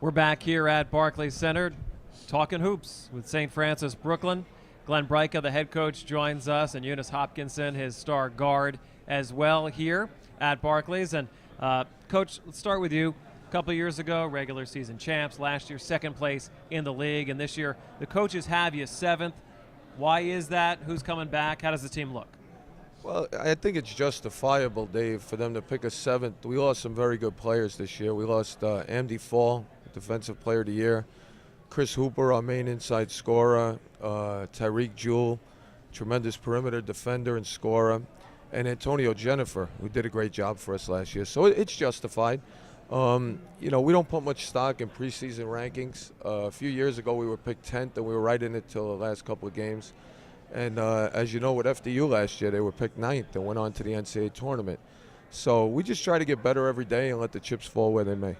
We're back here at Barclays Center talking hoops with St. Francis Brooklyn. Glenn Braica, the head coach, joins us, and Yunus Hopkinson, his star guard, as well here at Barclays. And Coach, let's start with you. A couple of years ago, regular season champs. Last year, second place in the league. And this year, the coaches have you seventh. Why is that? Who's coming back? How does the team look? Well, I think it's justifiable, Dave, for them to pick a seventh. We lost some very good players this year. We lost Amdi Fall, Defensive Player of the Year, Chris Hooper, our main inside scorer, Tyreek Jewell, tremendous perimeter defender and scorer, and Antonio Jennifer, who did a great job for us last year. So it's justified. You know, we don't put much stock in preseason rankings. A few years ago, we were picked 10th, and we were right in it till the last couple of games. And as you know, with FDU last year, they were picked 9th and went on to the NCAA tournament. So we just try to get better every day and let the chips fall where they may.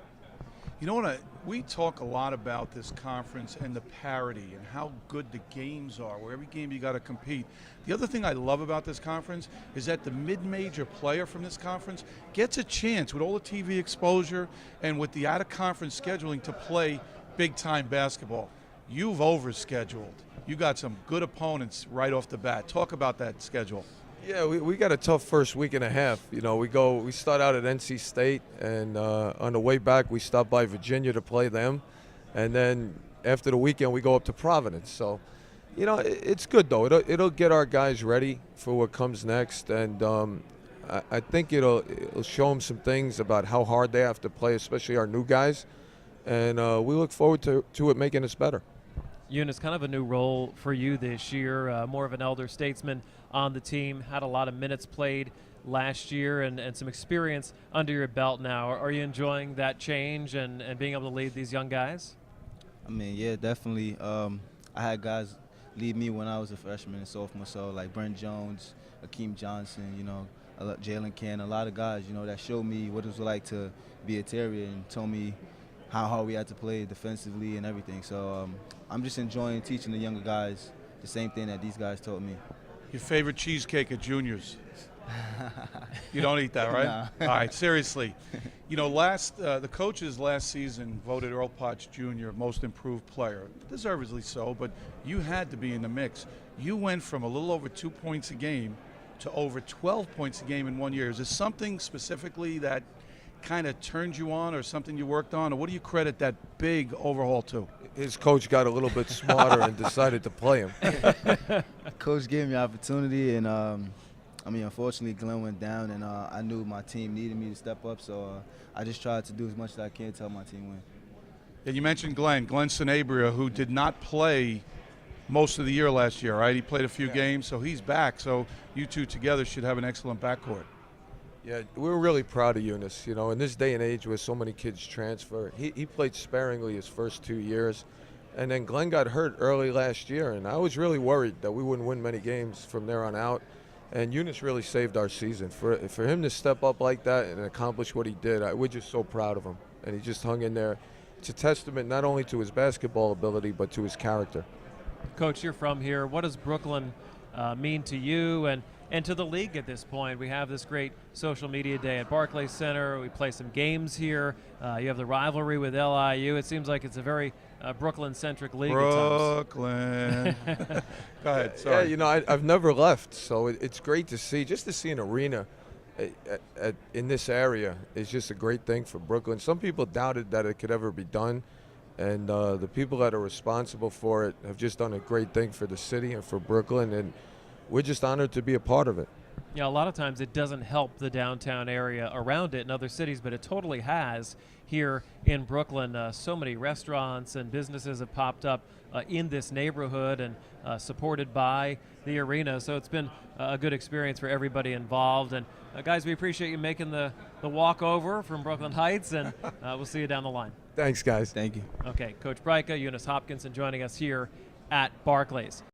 You know what? We talk a lot about this conference and the parity and how good the games are, where every game you got to compete. The other thing I love about this conference is that the mid-major player from this conference gets a chance with all the TV exposure and with the out-of-conference scheduling to play big-time basketball. You've overscheduled. You got some good opponents right off the bat. Talk about that schedule. Yeah, we got a tough first week and a half. You know, we start out at NC State, and on the way back we stop by Virginia to play them, and then after the weekend we go up to Providence. So, you know, it's good though. It'll get our guys ready for what comes next, and I think it'll show them some things about how hard they have to play, especially our new guys, and we look forward to it making us better. Yunus, kind of a new role for you this year, more of an elder statesman on the team, had a lot of minutes played last year and some experience under your belt now. Are you enjoying that change and being able to lead these young guys? I mean, yeah, definitely. I had guys lead me when I was a freshman and sophomore, so like Brent Jones, Akeem Johnson, you know, Jalen Cann, a lot of guys, you know, that showed me what it was like to be a Terrier and told me how hard we had to play defensively and everything. So I'm just enjoying teaching the younger guys the same thing that these guys taught me. Your favorite cheesecake at Junior's? You don't eat that, right? Nah. All right, seriously. You know, the coaches last season voted Earl Potts Jr. most improved player, deservedly so, but you had to be in the mix. You went from a little over 2 points a game to over 12 points a game in 1 year. Is there something specifically that kind of turned you on or something you worked on, or what do you credit that big overhaul to? His coach got a little bit smarter and decided to play him. Coach gave me opportunity, and I mean, unfortunately, Glenn went down, and I knew my team needed me to step up, so I just tried to do as much as I can to help my team win. And you mentioned Glenn Sanabria, who did not play most of the year last year, right? He played a few games, so he's back. So you two together should have an excellent backcourt. Yeah, we're really proud of Yunus. You know, in this day and age where so many kids transfer, he played sparingly his first 2 years. And then Glenn got hurt early last year, and I was really worried that we wouldn't win many games from there on out. And Yunus really saved our season. For him to step up like that and accomplish what he did, we're just so proud of him. And he just hung in there. It's a testament not only to his basketball ability, but to his character. Coach, you're from here. What does Brooklyn mean to you and to the league at this point? We have this great social media day at Barclays Center. We play some games here. You have the rivalry with LIU. It seems like it's a very Brooklyn-centric league Brooklyn. at times. Go ahead, sorry. Yeah, you know, I've never left, so it's great to see. Just to see an arena in this area is just a great thing for Brooklyn. Some people doubted that it could ever be done, and the people that are responsible for it have just done a great thing for the city and for Brooklyn, and we're just honored to be a part of it. Yeah, a lot of times it doesn't help the downtown area around it in other cities, but it totally has here in Brooklyn. So many restaurants and businesses have popped up in this neighborhood and supported by the arena. So it's been a good experience for everybody involved. And guys, we appreciate you making the walk over from Brooklyn Heights, and we'll see you down the line. Thanks, guys. Thank you. Okay, Coach Braica, Yunus Hopkinson joining us here at Barclays.